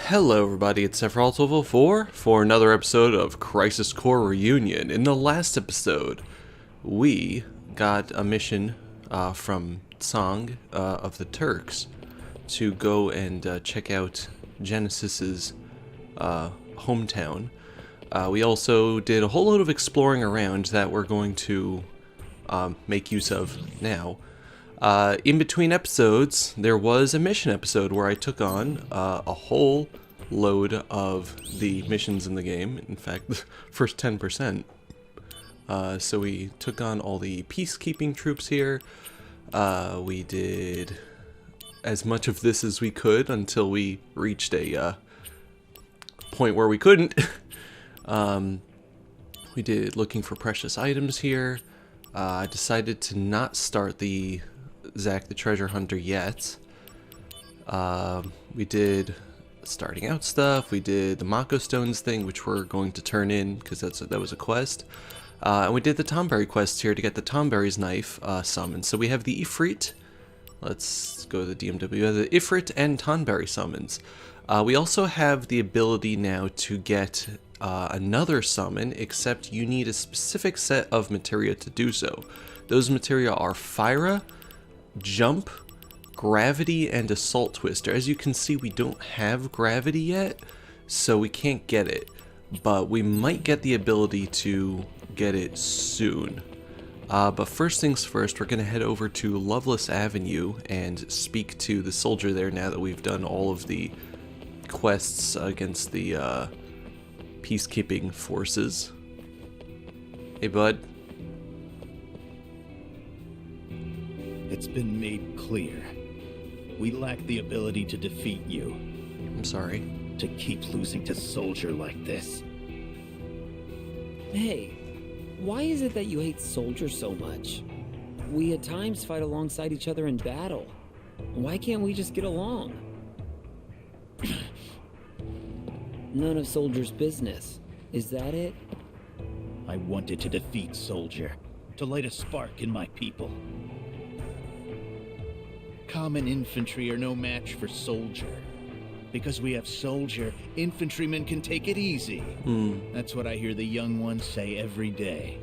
Hello everybody, it's FF7 for another episode of Crisis Core Reunion. In the last episode, we got a mission from Tsang of the Turks to go and check out Genesis's hometown. We also did a whole load of exploring around that we're going to make use of now. In between episodes, there was a mission episode where I took on a whole load of the missions in the game. In fact, the first 10%. So we took on all the peacekeeping troops here. We did as much of this as we could until we reached a point where we couldn't. We did looking for precious items here. I decided to not start the Zack the Treasure Hunter yet. We did starting out stuff. We did the Mako Stones thing, which we're going to turn in because that was a quest. And we did the Tomberry quest here to get the Tomberry's knife summoned. So we have the Ifrit. Let's go to the DMW. We have the Ifrit and Tomberry summons. We also have the ability now to get another summon, except you need a specific set of materia to do so. Those materia are Fyra, Jump, Gravity, and Assault Twister. As you can see, we don't have Gravity yet, so we can't get it. But we might get the ability to get it soon. But first things first, we're going to head over to Loveless Avenue and speak to the soldier there now that we've done all of the quests against the peacekeeping forces. Hey, bud. It's been made clear. We lack the ability to defeat you. I'm sorry. To keep losing to soldier like this. Hey, why is it that you hate soldiers so much? We at times fight alongside each other in battle. Why can't we just get along? None of soldier's business. Is that it? I wanted to defeat soldier, to light a spark in my people. Common infantry are no match for soldier. Because we have soldier, infantrymen can take it easy. That's what I hear the young ones say every day.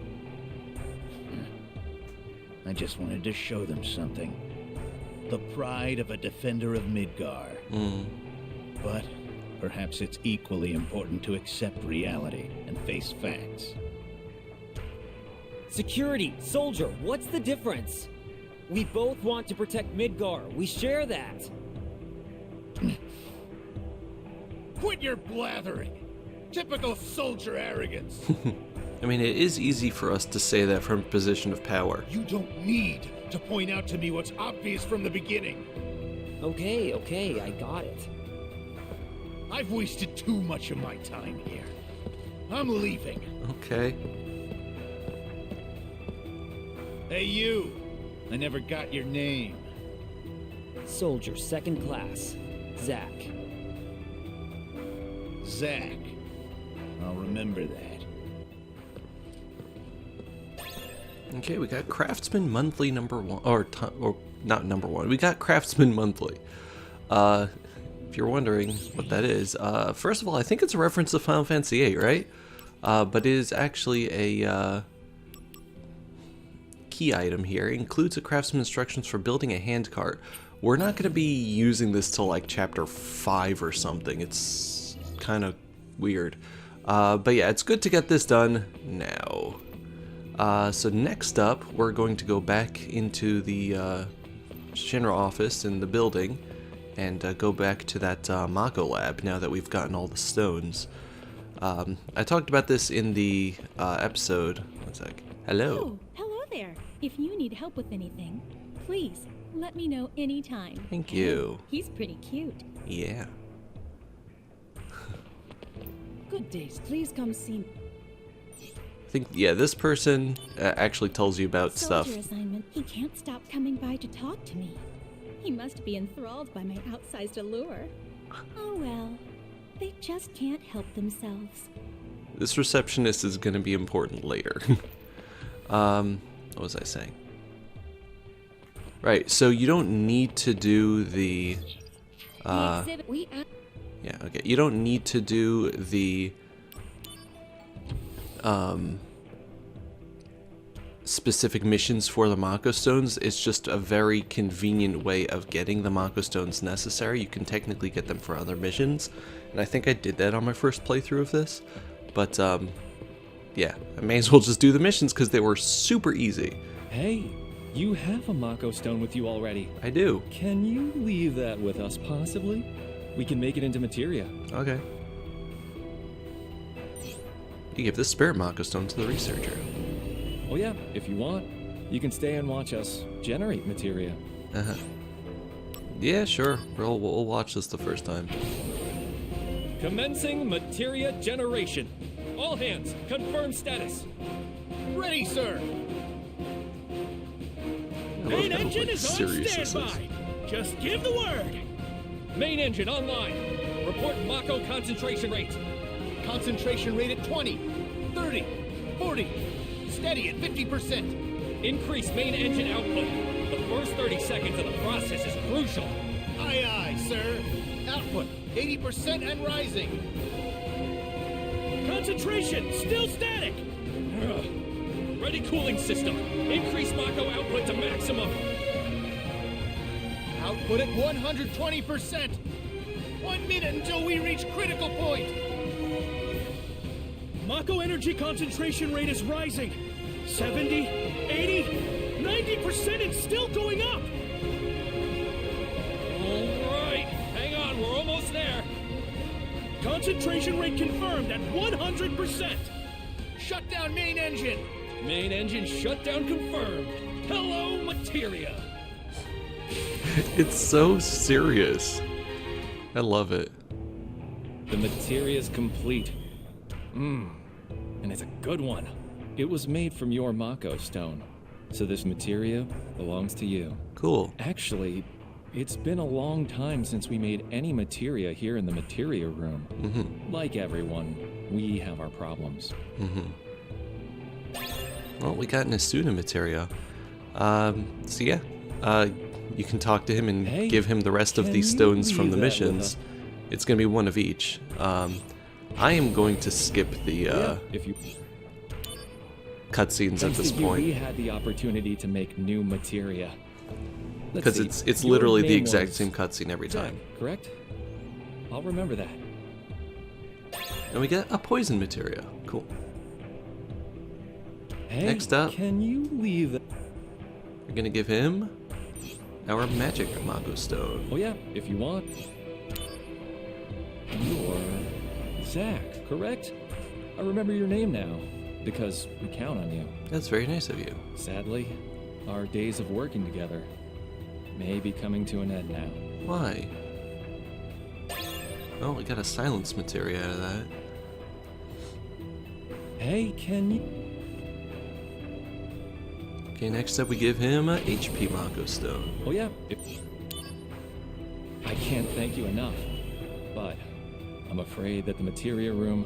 I just wanted to show them something. The pride of a defender of Midgar. But perhaps it's equally important to accept reality and face facts. Security, soldier, what's the difference? We both want to protect Midgar. We share that. Quit your blathering! Typical soldier arrogance! I mean, it is easy for us to say that from a position of power. You don't need to point out to me what's obvious from the beginning. Okay, I got it. I've wasted too much of my time here. I'm leaving. Okay. Hey, you! I never got your name. Soldier, second class. Zack. Zack. I'll remember that. Okay, we got Craftsman Monthly #1, or not #1. We got Craftsman Monthly. If you're wondering what that is, first of all, I think it's a reference to Final Fantasy VIII, right? But it is actually a key item here. It includes a craftsman instructions for building a handcart. We're not going to be using this till like chapter 5 or something. It's kind of weird. But yeah, it's good to get this done now. So next up, we're going to go back into the Shinra office in the building and go back to that Mako lab now that we've gotten all the stones. I talked about this in the episode. One sec. Hello. Oh, hello there. If you need help with anything, please let me know anytime. Thank you. He's pretty cute. Yeah. Good days. Please come see me. I think, yeah, this person actually tells you about Soldier stuff. assignment. He can't stop coming by to talk to me. He must be enthralled by my outsized allure. Oh well. They just can't help themselves. This receptionist is going to be important later. What was I saying? Right, so you don't need to do the Yeah, okay. You don't need to do the specific missions for the Mako Stones. It's just a very convenient way of getting the Mako Stones necessary. You can technically get them for other missions, and I think I did that on my first playthrough of this. But yeah, I may as well just do the missions because they were super easy. Hey, you have a Mako Stone with you already. I do. Can you leave that with us, possibly? We can make it into materia. Okay. You give this Spirit Mako Stone to the researcher. Oh yeah, if you want, you can stay and watch us generate materia. Uh-huh. Yeah, sure. We'll watch this the first time. Commencing materia generation. All hands, confirm status. Ready, sir. I love how, like, serious this is. Just give the word. Main engine online. Report Mako concentration rate. Concentration rate at 20, 30, 40. Steady at 50%. Increase main engine output. The first 30 seconds of the process is crucial. Aye, aye, sir. Output 80% and rising. Concentration still static. Ready cooling system. Increase Mako output to maximum. Output at 120%. 1 minute until we reach critical point. Mako energy concentration rate is rising. 70, 80, 90%, it's still going up! Alright, hang on, we're almost there. Concentration rate confirmed at 100%! Shut down main engine. Main engine shutdown confirmed. Hello, materia. It's so serious. I love it. The materia is complete. And it's a good one. It was made from your Mako stone, so this materia belongs to you. Cool. Actually, it's been a long time since we made any materia here in the materia room. Like everyone, we have our problems. Well, we got Nasuda materia. So yeah, you can talk to him and Hey, give him the rest of can these you stones from leave the that with missions. It's gonna be one of each. I am going to skip the If you cutscenes at Thanks this to you, we point had the opportunity to make new materia. Let's because see, it's your literally the name exact was same cutscene every Zach, time. correct? I'll remember that. And we get a poison materia. Cool. Hey, Next up. can you leave that? We're gonna give him our magic Mako stone. Oh yeah, if you want. You're Zach, correct? I remember your name now, because we count on you. That's very nice of you. Sadly, our days of working together may be coming to an end now. Why? Oh, we got a silence materia out of that. Hey, can you... Okay, next up we give him a HP Mako stone. Oh yeah, I can't thank you enough, but I'm afraid that the materia room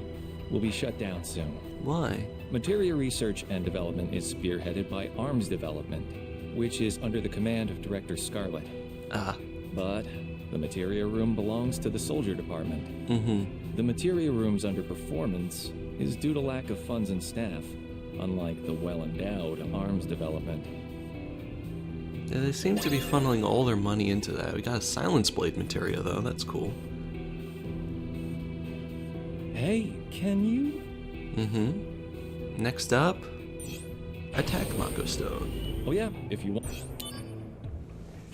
will be shut down soon. Why? Materia research and development is spearheaded by Arms Development, which is under the command of Director Scarlet. Ah. But the materia room belongs to the Soldier Department. The materia room's underperformance is due to lack of funds and staff, unlike the well-endowed Arms Development. Yeah, they seem to be funneling all their money into that. We got a silence blade materia though, that's cool. Hey, can you... Next up, attack Mako stone. Oh yeah, if you want.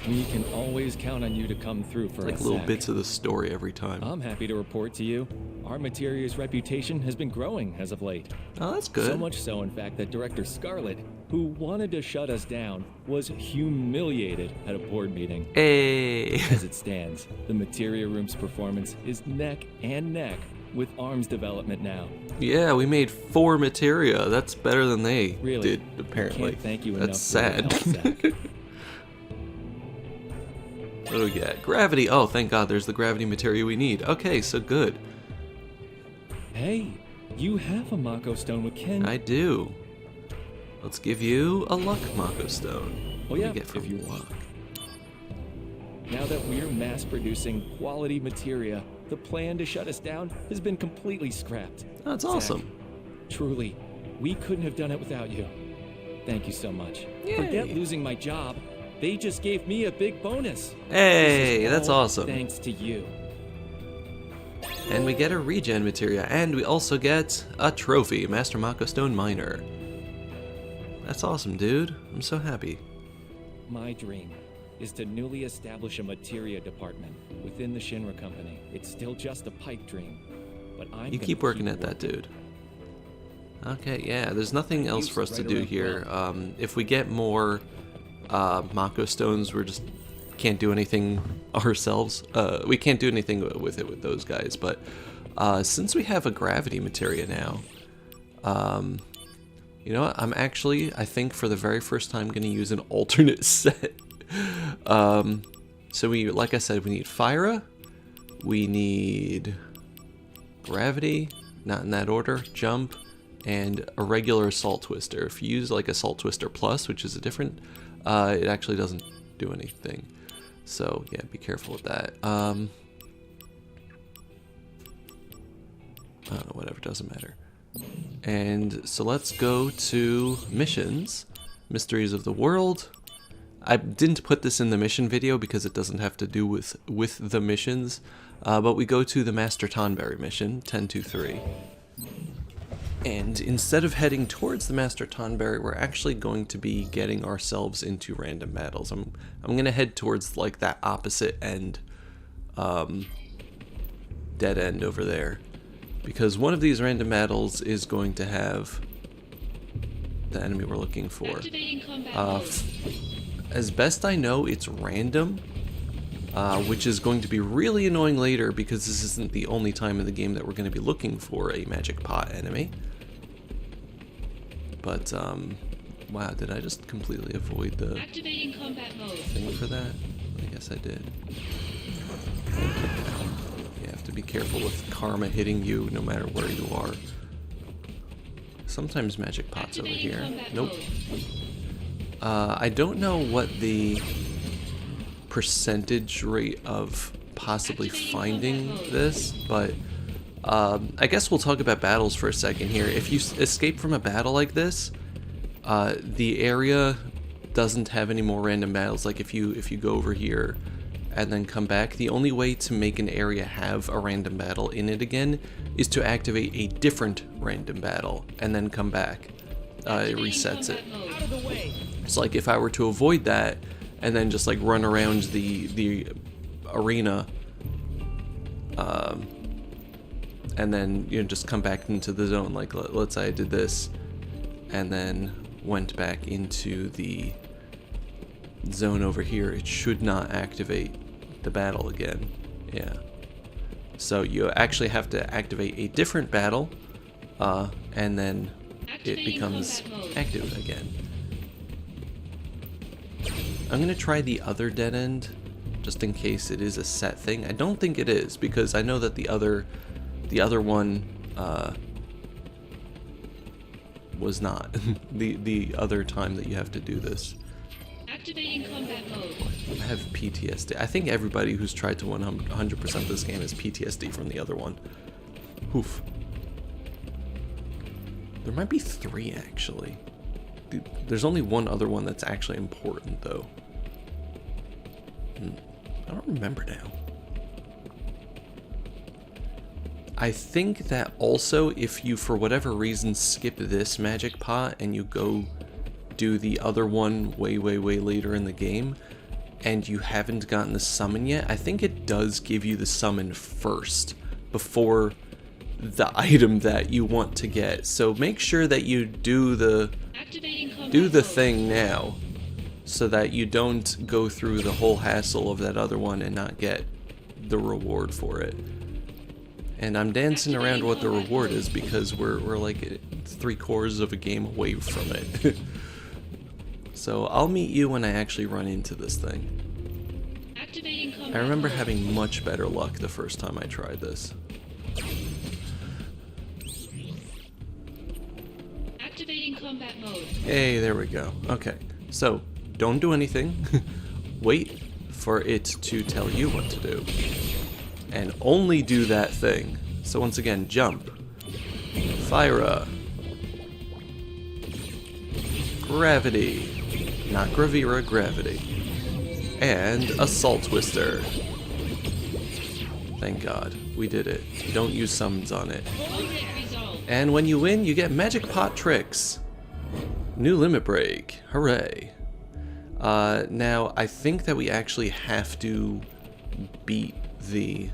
We can always count on you to come through for Like us, little Zach. bits of the story every time. I'm happy to report to you, our materia's reputation has been growing as of late. Oh, that's good. So much so, in fact, that Director Scarlet, who wanted to shut us down, was humiliated at a board meeting. Hey. As it stands, the materia room's performance is neck and neck with Arms Development now. Yeah, we made 4 materia. That's better than they Really? did, apparently. Can't thank you That's enough for your sad. help, Zach. What do we get? Gravity. Oh, thank God, there's the gravity materia we need. Okay, so good. Hey, you have a Mako stone with Ken. I do. Let's give you a luck Mako stone. Oh What do yeah, we get for if you luck? Now that we're mass-producing quality materia, the plan to shut us down has been completely scrapped. That's Zach, awesome. truly, we couldn't have done it without you. Thank you so much. Yay. Forget losing my job. They just gave me a big bonus. Hey, This is that's all awesome. Thanks to you. And we get a regen materia, and we also get a trophy, Master Mako Stone Miner. That's awesome, dude. I'm so happy. My dream is to newly establish a materia department within the Shinra company. It's still just a pipe dream, but I'm You gonna keep working at that, dude. Okay, yeah, there's nothing else for us to do here. If we get more Mako Stones, we're just can't do anything ourselves. We can't do anything with it with those guys, but since we have a gravity materia now, you know what? I think for the very first time, going to use an alternate set. So we, like I said, we need Fyra, we need gravity, not in that order, jump, and a regular Assault Twister. If you use like Assault Twister Plus, which is a different, it actually doesn't do anything. So yeah, be careful with that. I don't know, whatever, doesn't matter. And so let's go to missions, Mysteries of the World. I didn't put this in the mission video because it doesn't have to do with the missions, but we go to the Master Tonberry mission, 1023. And instead of heading towards the Master Tonberry, we're actually going to be getting ourselves into random battles. I'm gonna head towards like that opposite end, dead end over there, because one of these random battles is going to have the enemy we're looking for. As best I know, it's random, which is going to be really annoying later because this isn't the only time in the game that we're going to be looking for a magic pot enemy. But, wow, did I just completely avoid the thing for that? I guess I did. You have to be careful with karma hitting you no matter where you are. Sometimes magic pots over here. Nope. I don't know what the percentage rate of possibly finding this, but I guess we'll talk about battles for a second here. If you escape from a battle like this, the area doesn't have any more random battles. Like if you go over here and then come back, the only way to make an area have a random battle in it again is to activate a different random battle and then come back. It resets it. So like if I were to avoid that and then just like run around the arena, and then, you know, just come back into the zone, like let's say I did this and then went back into the zone over here, it should not activate the battle again. Yeah. So you actually have to activate a different battle, and then it becomes active again. I'm gonna try the other dead end, just in case it is a set thing. I don't think it is, because I know that the other one was not. the other time that you have to do this. Activating combat mode. I have PTSD. I think everybody who's tried to 100% this game has PTSD from the other one. Oof. There might be 3 actually. There's only one other one that's actually important though. I don't remember now. I think that also if you for whatever reason skip this magic pot and you go do the other one way later in the game and you haven't gotten the summon yet, I think it does give you the summon first before the item that you want to get. So make sure that you do the thing now so that you don't go through the whole hassle of that other one and not get the reward for it. And I'm dancing around what the reward is because we're like 3/4 of a game away from it. So I'll meet you when I actually run into this thing. I remember having much better luck the first time I tried this. Activating combat mode. Hey, there we go. Okay, so don't do anything. Wait for it to tell you what to do. And only do that thing. So once again, jump. Fire. Gravity. Not Gravira, gravity. And Assault Twister. Thank God. We did it. Don't use summons on it. And when you win, you get Magic Pot Tricks. New limit break. Hooray. Now, I think that we actually have to beat the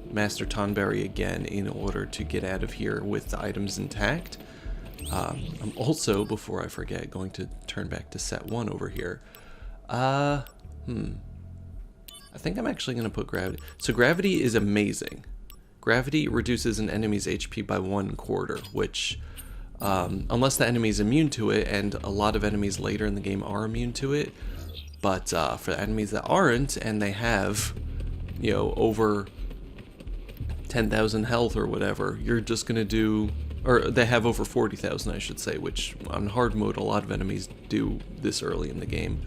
Master Tonberry again in order to get out of here with the items intact. I'm also, before I forget, going to turn back to set 1 over here. I think I'm actually going to put gravity. So gravity is amazing. Gravity reduces an enemy's HP by 1/4, which, unless the enemy is immune to it, and a lot of enemies later in the game are immune to it, but for the enemies that aren't, and they have, you know, over 10,000 health or whatever, you're just going to do, or they have over 40,000, I should say, which on hard mode a lot of enemies do this early in the game.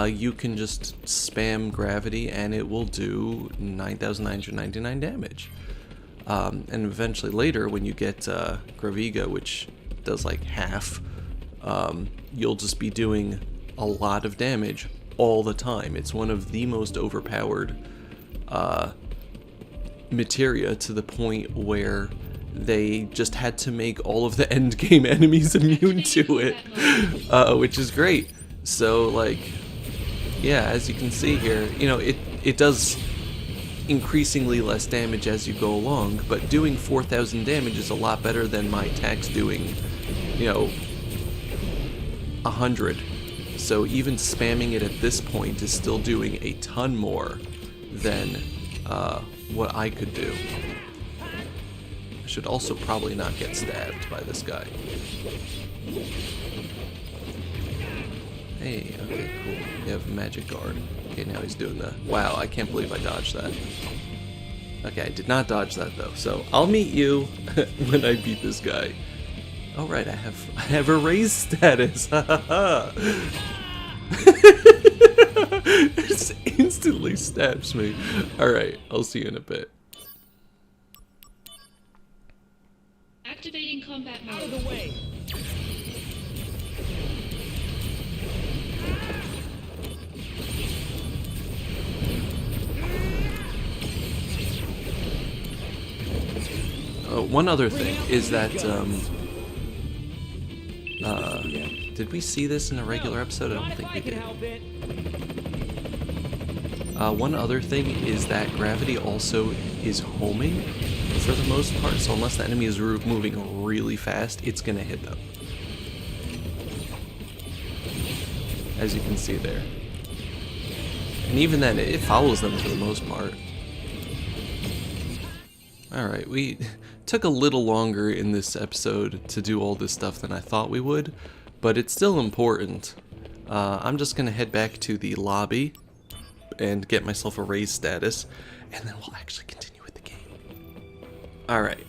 You can just spam gravity and it will do 9,999 damage. And eventually later, when you get Graviga, which does like half, you'll just be doing a lot of damage all the time. It's one of the most overpowered materia, to the point where they just had to make all of the endgame enemies immune to it, which is great. So, like, yeah, as you can see here, you know, it does increasingly less damage as you go along, but doing 4,000 damage is a lot better than my attacks doing, you know, 100. So even spamming it at this point is still doing a ton more than what I could do. I should also probably not get stabbed by this guy. Hey, okay, cool. We have a magic guard. Okay, now he's doing the... Wow, I can't believe I dodged that. Okay, I did not dodge that though, so I'll meet you when I beat this guy. Oh right, I have a raise status. It instantly stabs me. Alright, I'll see you in a bit. Activating combat mode. Out of the way! One other thing is that, did we see this in a regular episode? I don't think we did. One other thing is that gravity also is homing for the most part, so unless the enemy is moving really fast, it's gonna hit them. As you can see there. And even then, it follows them for the most part. Alright, we took a little longer in this episode to do all this stuff than I thought we would, but it's still important. I'm just gonna head back to the lobby and get myself a raise status, and then we'll actually continue with the game. Alright.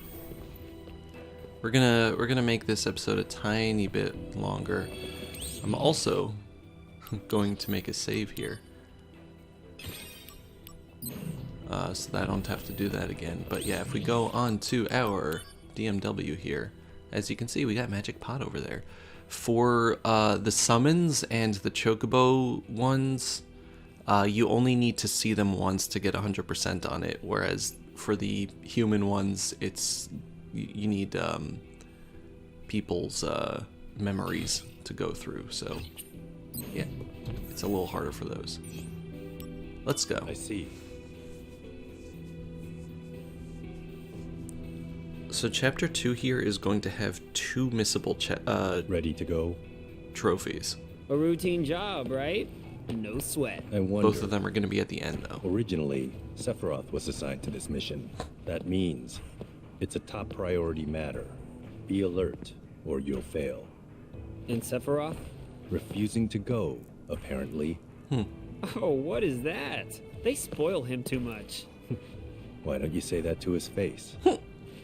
We're gonna make this episode a tiny bit longer. I'm also going to make a save here. So that I don't have to do that again. But yeah, if we go on to our DMW here, as you can see, we got Magic Pot over there. For the summons and the Chocobo ones, you only need to see them once to get 100% on it, whereas for the human ones, it's you need people's memories to go through. So yeah, it's a little harder for those. Let's go. I see. So chapter 2 here is going to have 2 missable Ready to go? trophies. A routine job, right? No sweat. I wonder. Both of them are going to be at the end, though. Originally, Sephiroth was assigned to this mission. That means it's a top priority matter. Be alert, or you'll fail. And Sephiroth? Refusing to go, apparently. Oh, what is that? They spoil him too much. Why don't you say that to his face?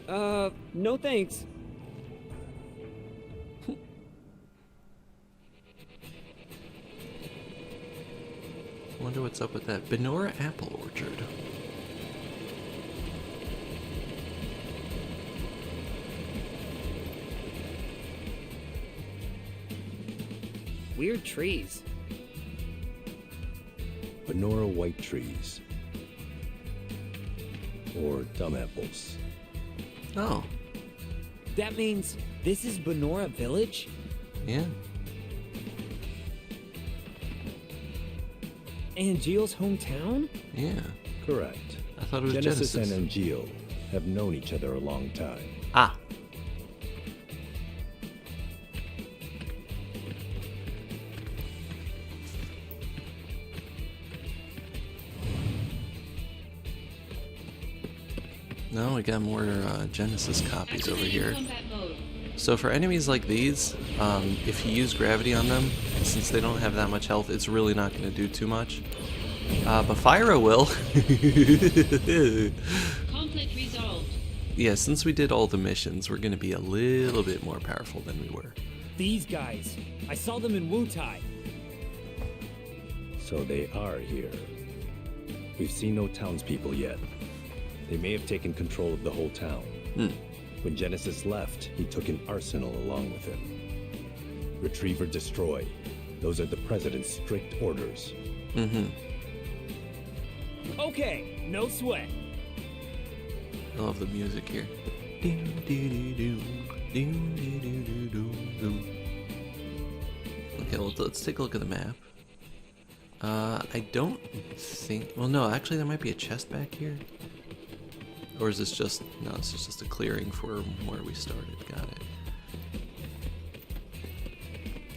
No thanks. wonder what's up with that. Banora Apple Orchard. Weird trees. Banora white trees. Or dumb apples. Oh, That means this is Banora Village? yeah. Angeal's hometown? Yeah. Correct. I thought it was Genesis Genesis. and Angeal have known each other a long time. Ah. No, we got more Genesis copies over Activating here. combat mode. So for enemies like these, if you use gravity on them, since they don't have that much health, it's really not going to do too much. But Fyra will. Conflict resolved. Yeah, since we did all the missions, we're going to be a little bit more powerful than we were. These guys. I saw them in Wutai. So they are here. We've seen no townspeople yet. They may have taken control of the whole town. When Genesis left, he took an arsenal along with him. Retrieve or destroy. Those are the President's strict orders. Okay, no sweat. I love the music here. Okay, let's take a look at the map. I don't think... Well, no, actually there might be a chest back here. Or is this just... No, this is just a clearing for where we started. Got it.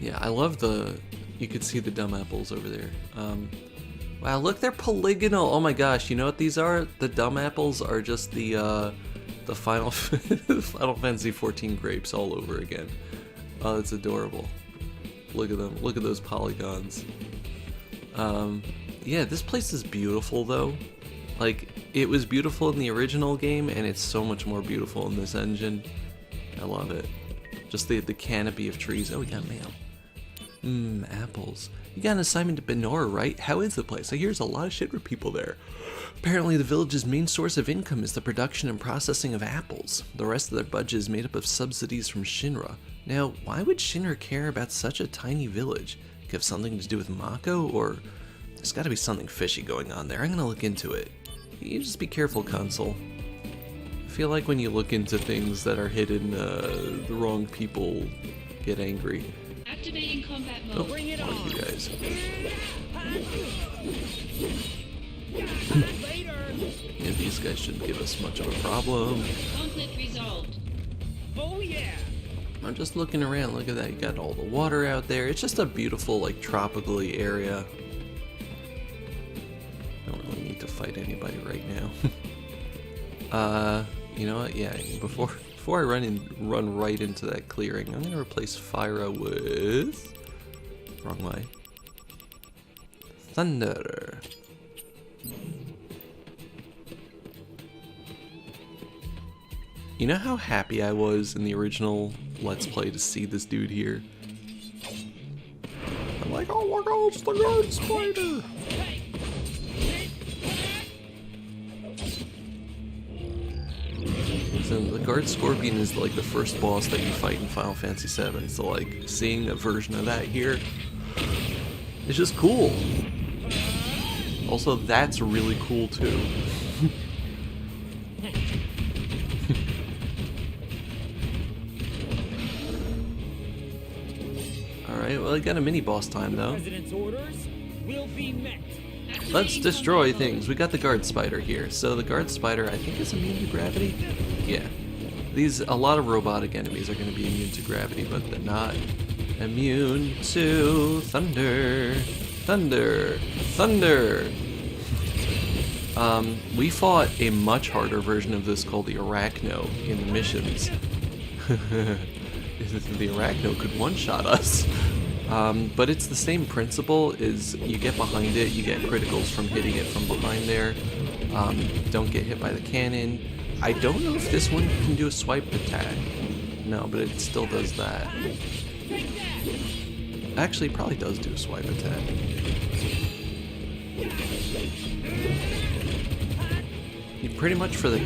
Yeah, I love the... You could see the dumb apples over there. Wow, look, they're polygonal. Oh my gosh, you know what these are? The dumb apples are just the Final Fantasy 14 grapes all over again. Oh, it's adorable. Look at them. Look at those polygons. Yeah, this place is beautiful though. Like, it was beautiful in the original game, and it's so much more beautiful in this engine. I love it. Just the canopy of trees. Oh, we got mail. Apples. You got an assignment to Banora, right? How is the place? I hear there's a lot of shit for people there. Apparently the village's main source of income is the production and processing of apples. The rest of their budget is made up of subsidies from Shinra. Now, why would Shinra care about such a tiny village? Could have something to do with Mako, or... There's gotta be something fishy going on there. I'm gonna look into it. You just be careful, console. I feel like when you look into things that are hidden, the wrong people get angry. Activating combat mode. Oh, one of you guys. Yeah, these guys shouldn't give us much of a problem. Conflict resolved. Oh yeah. I'm just looking around. Look at that. You got all the water out there. It's just a beautiful, like, tropically area. Don't really need to fight anybody right now. You know what? Yeah, before I run right into that clearing, I'm gonna replace Fyra with... Wrong way. Thunder. You know how happy I was in the original Let's Play to see this dude here? I'm like, oh my god, it's the guard spider! So the guard scorpion is like the first boss that you fight in Final Fantasy VII, so like seeing a version of that here, it's just cool. Also, that's really cool too. Alright, well I got a mini boss time though. President's orders will be met. Let's destroy things. We got the guard spider here. So the guard spider, I think, is immune to gravity. Yeah. A lot of robotic enemies are going to be immune to gravity, but they're not immune to thunder. Thunder. Thunder. We fought a much harder version of this called the Arachno in the missions. The Arachno could one-shot us. But it's the same principle, is you get behind it, you get criticals from hitting it from behind there. Don't get hit by the cannon. I don't know if this one can do a swipe attack. No, but it still does that. Actually, it probably does do a swipe attack. You pretty much for the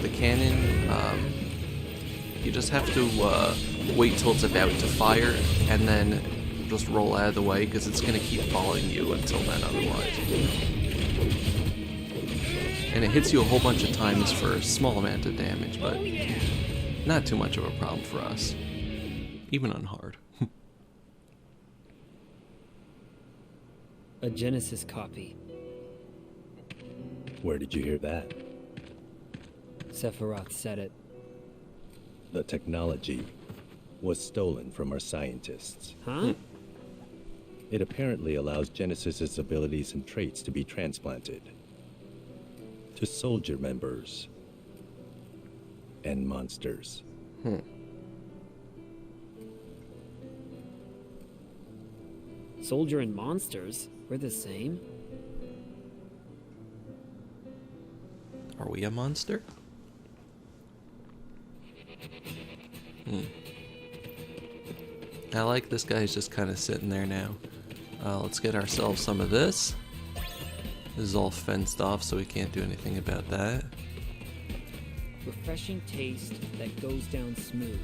cannon, you just have to wait till it's about to fire, and then just roll out of the way, because it's going to keep following you until then otherwise. And it hits you a whole bunch of times for a small amount of damage, but not too much of a problem for us, even on hard. A Genesis copy. Where did you hear that? Sephiroth said it. The technology was stolen from our scientists. Huh? It apparently allows Genesis's abilities and traits to be transplanted to soldier members and monsters. Soldier and monsters? We're the same? Are we a monster? I like this guy's just kind of sitting there now. Let's get ourselves some of this. This is all fenced off, so we can't do anything about that. Refreshing taste that goes down smooth.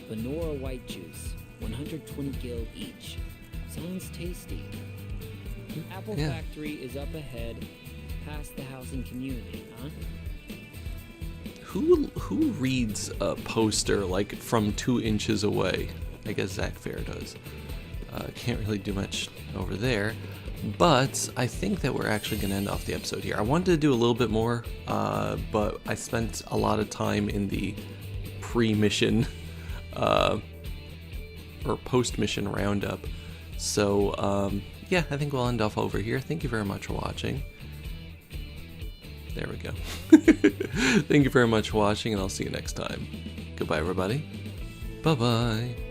Banora white juice, 120 gil each. Sounds tasty. Apple Yeah. Factory is up ahead, past the housing community, huh? Who reads a poster like from 2 inches away? I guess Zach Fair does. Can't really do much over there. But I think that we're actually going to end off the episode here. I wanted to do a little bit more, but I spent a lot of time in the pre-mission or post-mission roundup. So, yeah, I think we'll end off over here. Thank you very much for watching. There we go. Thank you very much for watching, and I'll see you next time. Goodbye, everybody. Bye-bye.